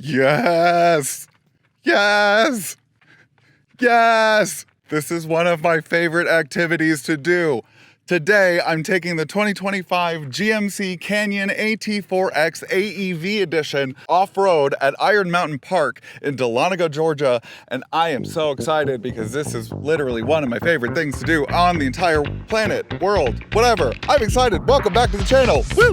Yes! Yes! Yes! This is one of my favorite activities to do. Today, I'm taking the 2025 GMC Canyon AT4X AEV edition off-road at Iron Mountain Park in Dahlonega, Georgia. And I am so excited because this is literally one of my favorite things to do on the entire planet, world, whatever. I'm excited. Welcome back to the channel. Woo!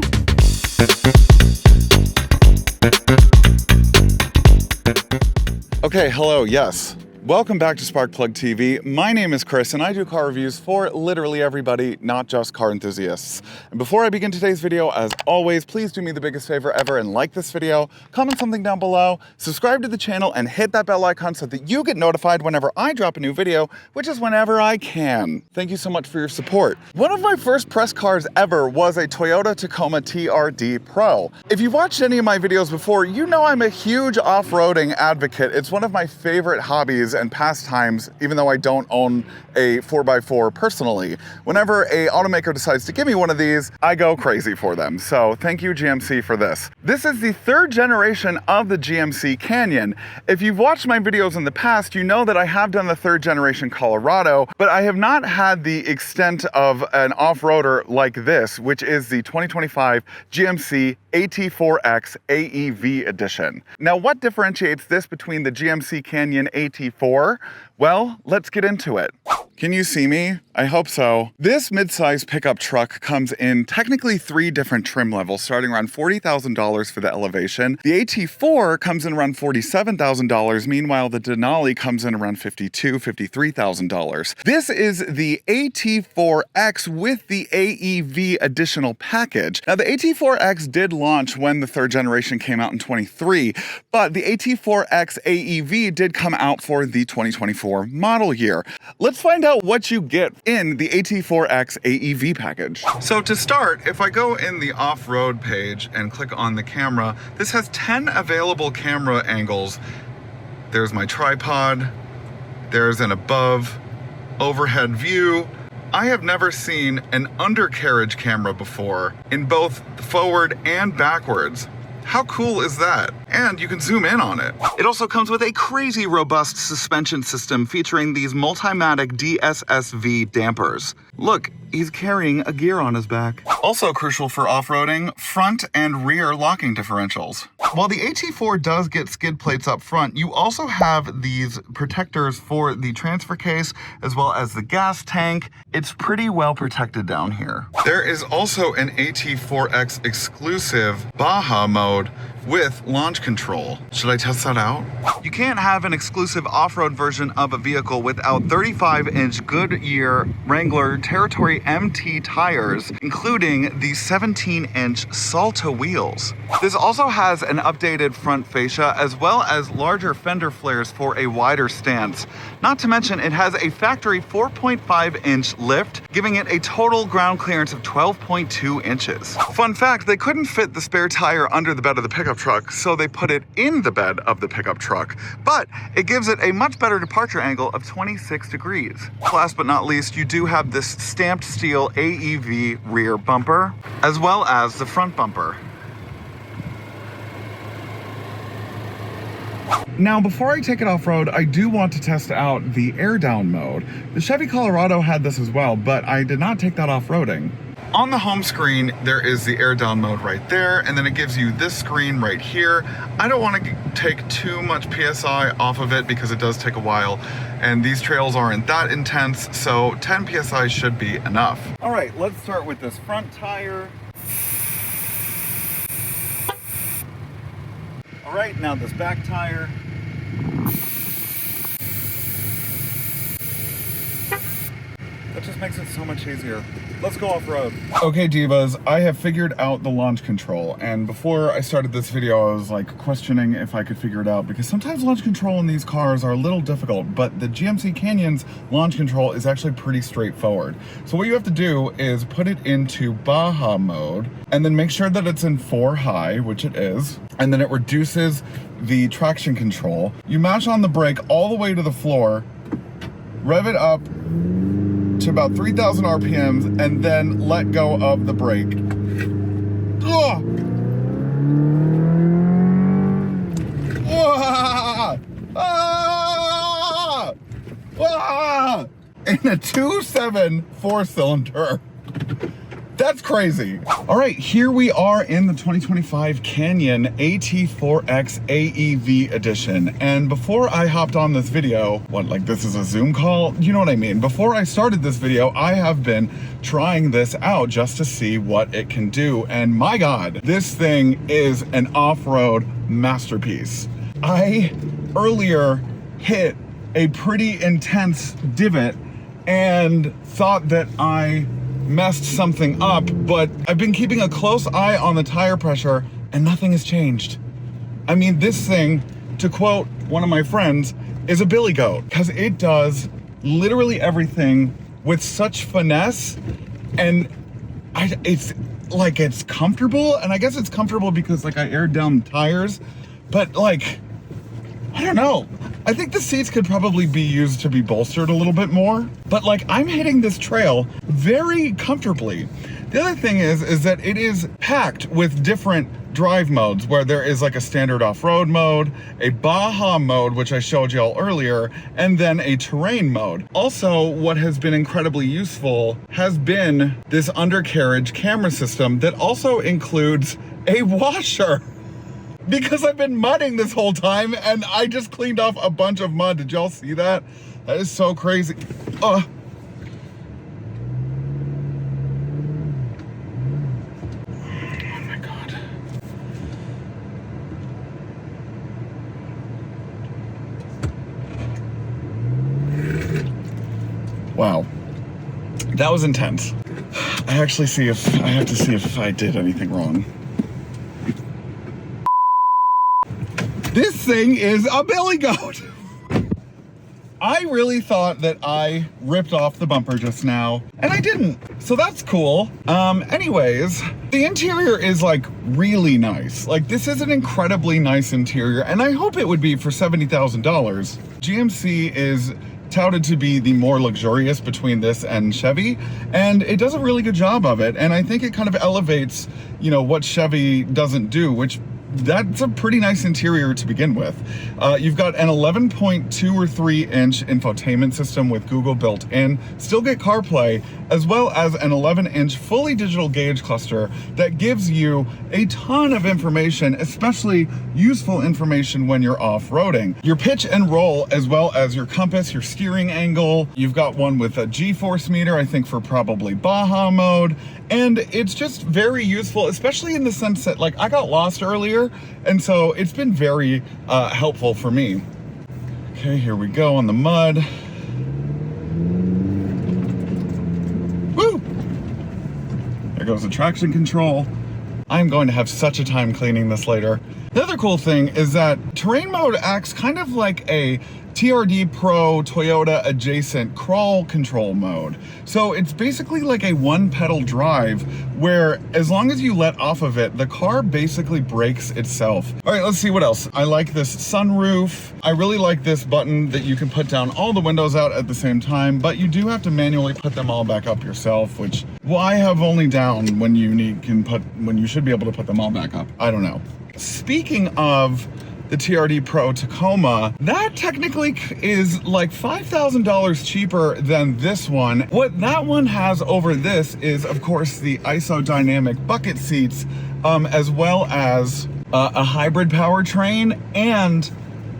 Okay, hello, yes. Welcome back to Sparkplug TV. My name is Chris and I do car reviews for literally everybody, not just car enthusiasts. And before I begin today's video, as always, please do me the biggest favor ever and like this video, comment something down below, subscribe to the channel, and hit that bell icon so that you get notified whenever I drop a new video, which is whenever I can. Thank you so much for your support. One of my first press cars ever was a Toyota Tacoma TRD Pro. If you've watched any of my videos before, you know I'm a huge off-roading advocate. It's one of my favorite hobbies and pastimes, even though I don't own a 4x4 personally. Whenever a automaker decides to give me one of these, I go crazy for them. So thank you, GMC, for this. This is the third generation of the GMC Canyon. If you've watched my videos in the past, you know that I have done the third generation Colorado, but I have not had the extent of an off-roader like this, which is the 2025 GMC AT4X AEV edition. Now, what differentiates this between the GMC Canyon AT4? Well, let's get into it. Can you see me? I hope so. This midsize pickup truck comes in technically 3 different trim levels, starting around $40,000 for the Elevation. The AT4 comes in around $47,000. Meanwhile, the Denali comes in around $52,000, $53,000. This is the AT4X with the AEV additional package. Now, the AT4X did launch when the third generation came out in 23, but the AT4X AEV did come out for the 2024 model year. Let's find out what you get in the AT4X AEV package. So to start, if I go in the off-road page and click on the camera, this has 10 available camera angles. There's my tripod, there's an above overhead view. I have never seen an undercarriage camera before in both forward and backwards. How cool is that? And you can zoom in on it. It also comes with a crazy robust suspension system featuring these Multimatic DSSV dampers. Look, he's carrying a gear on his back. Also crucial for off-roading, front and rear locking differentials. While the AT4 does get skid plates up front, you also have these protectors for the transfer case as well as the gas tank. It's pretty well protected down here. There is also an AT4X exclusive Baja mode with launch control. Should I test that out? You can't have an exclusive off-road version of a vehicle without 35-inch Goodyear Wrangler Territory MT tires, including the 17-inch Salta wheels. This also has an updated front fascia as well as larger fender flares for a wider stance. Not to mention, it has a factory 4.5-inch lift, giving it a total ground clearance of 12.2 inches. Fun fact, they couldn't fit the spare tire under the bed of the pickup truck, so they put it in the bed of the pickup truck, but it gives it a much better departure angle of 26 degrees. Last but not least, you do have this stamped steel AEV rear bumper, as well as the front bumper. Now, before I take it off-road, I do want to test out the air-down mode. The Chevy Colorado had this as well, but I did not take that off-roading. On the home screen, there is the air-down mode right there, and then it gives you this screen right here. I don't want to take too much PSI off of it because it does take a while, and these trails aren't that intense, so 10 PSI should be enough. All right, let's start with this front tire. All right, now this back tire. That just makes it so much easier. Let's go off-road. Okay, divas, I have figured out the launch control, and before I started this video, I was like questioning if I could figure it out, because sometimes launch control in these cars are a little difficult, but the GMC Canyon's launch control is actually pretty straightforward. So what you have to do is put it into Baja mode, and then make sure that it's in 4 high, which it is, and then it reduces the traction control. You mash on the brake all the way to the floor, rev it up to about 3,000 RPMs, and then let go of the brake. Ugh. Ah! In a 2.7 4-cylinder. That's crazy. All right, here we are in the 2025 Canyon AT4X AEV edition. And before I hopped on this video, what, like this is a Zoom call? You know what I mean? Before I started this video, I have been trying this out just to see what it can do. And my God, this thing is an off-road masterpiece. I earlier hit a pretty intense divot and thought that I messed something up, but I've been keeping a close eye on the tire pressure and nothing has changed. I mean, this thing, to quote one of my friends, is a billy goat, because it does literally everything with such finesse, and it's like, it's comfortable, and I guess it's comfortable because like I aired down the tires, but like, I don't know. I think the seats could probably be used to be bolstered a little bit more, but like I'm hitting this trail very comfortably. The other thing is that it is packed with different drive modes, where there is like a standard off-road mode, a Baja mode, which I showed y'all earlier, and then a terrain mode. Also, what has been incredibly useful has been this undercarriage camera system that also includes a washer. Because I've been mudding this whole time and I just cleaned off a bunch of mud. Did y'all see that? That is so crazy. Oh my God. Wow. That was intense. I have to see if I did anything wrong. This thing is a billy goat. I really thought that I ripped off the bumper just now, and I didn't. So that's cool. Anyways, the interior is like really nice. Like this is an incredibly nice interior, and I hope it would be for $70,000. GMC is touted to be the more luxurious between this and Chevy, and it does a really good job of it. And I think it kind of elevates, you know, what Chevy doesn't do, which that's a pretty nice interior to begin with. You've got an 11.2 or 3 inch infotainment system with Google built in, still get CarPlay, as well as an 11-inch fully digital gauge cluster that gives you a ton of information, especially useful information when you're off-roading. Your pitch and roll, as well as your compass, your steering angle. You've got one with a G-force meter, I think for probably Baja mode. And it's just very useful, especially in the sense that like I got lost earlier, and so it's been very helpful for me. Okay, here we go on the mud. Woo! There goes the traction control. I'm going to have such a time cleaning this later. The other cool thing is that terrain mode acts kind of like a TRD Pro Toyota adjacent crawl control mode. So it's basically like a one pedal drive where as long as you let off of it, the car basically brakes itself. All right, let's see what else. I like this sunroof. I really like this button that you can put down all the windows out at the same time, but you do have to manually put them all back up yourself, which why have only down when when you should be able to put them all back up? I don't know. Speaking of the TRD Pro Tacoma, that technically is like $5,000 cheaper than this one. What that one has over this is, of course, the isodynamic bucket seats, as well as a hybrid powertrain and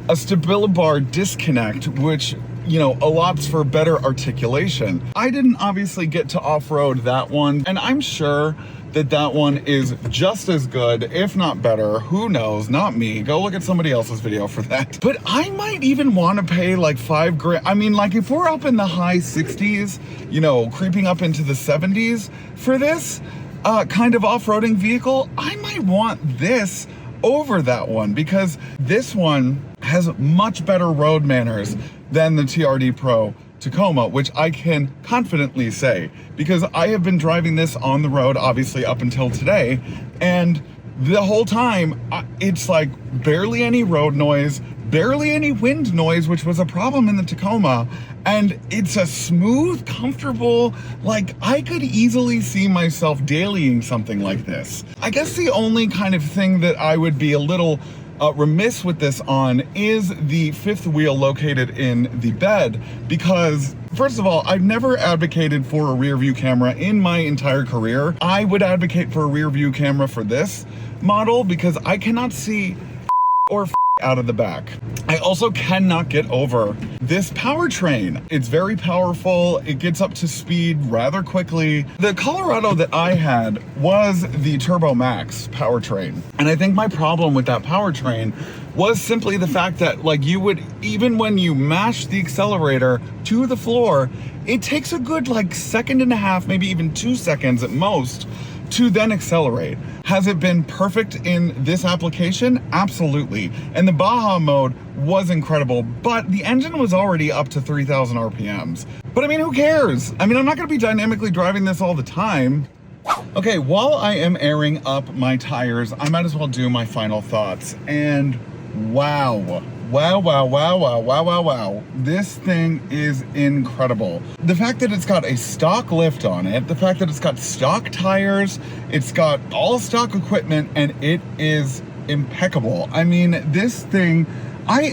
a Stabilibar disconnect, which, you know, allots for better articulation. I didn't obviously get to off-road that one, and I'm sure that that one is just as good, if not better. Who knows? Not me. Go look at somebody else's video for that. But I might even want to pay like $5 grand. I mean, like if we're up in the high 60s, you know, creeping up into the 70s for this kind of off-roading vehicle, I might want this over that one, because this one has much better road manners than the TRD Pro Tacoma, which I can confidently say, because I have been driving this on the road, obviously up until today, and the whole time it's like barely any road noise, barely any wind noise, which was a problem in the Tacoma, and it's a smooth, comfortable, like I could easily see myself dailying something like this. I guess the only kind of thing that I would be a little remiss with this on is the fifth wheel located in the bed, because first of all, I've never advocated for a rear view camera in my entire career. I would advocate for a rear view camera for this model because I cannot see or out of the back. I also cannot get over this powertrain. It's very powerful. It gets up to speed rather quickly. The Colorado that I had was the Turbo Max powertrain. And I think my problem with that powertrain was simply the fact that, like, you would, even when you mash the accelerator to the floor, it takes a good like 1.5 seconds, maybe even 2 seconds at most, to then accelerate. Has it been perfect in this application? Absolutely. And the Baja mode was incredible, but the engine was already up to 3,000 RPMs. But I mean, who cares? I mean, I'm not gonna be dynamically driving this all the time. Okay, while I am airing up my tires, I might as well do my final thoughts. And wow. Wow. This thing is incredible. The fact that it's got a stock lift on it, the fact that it's got stock tires, it's got all stock equipment, and it is impeccable. I mean, this thing,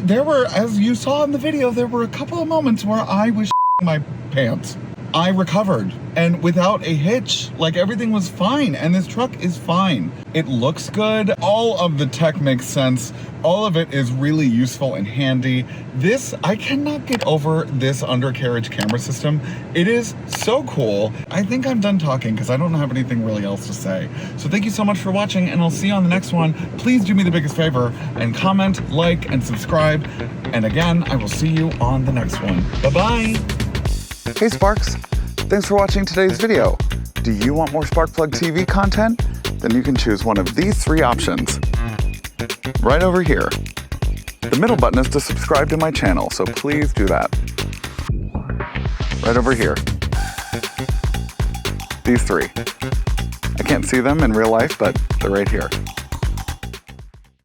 there were, as you saw in the video, there were a couple of moments where I was my pants. I recovered, and without a hitch, like, everything was fine, and this truck is fine. It looks good. All of the tech makes sense. All of it is really useful and handy. This, I cannot get over this undercarriage camera system. It is so cool. I think I'm done talking because I don't have anything really else to say. So thank you so much for watching, and I'll see you on the next one. Please do me the biggest favor and comment, like, and subscribe. And again, I will see you on the next one. Bye-bye. Hey Sparks, thanks for watching today's video. Do you want more Sparkplug TV content? Then you can choose one of these 3 options. Right over here. The middle button is to subscribe to my channel, so please do that. Right over here. These 3. I can't see them in real life, but they're right here.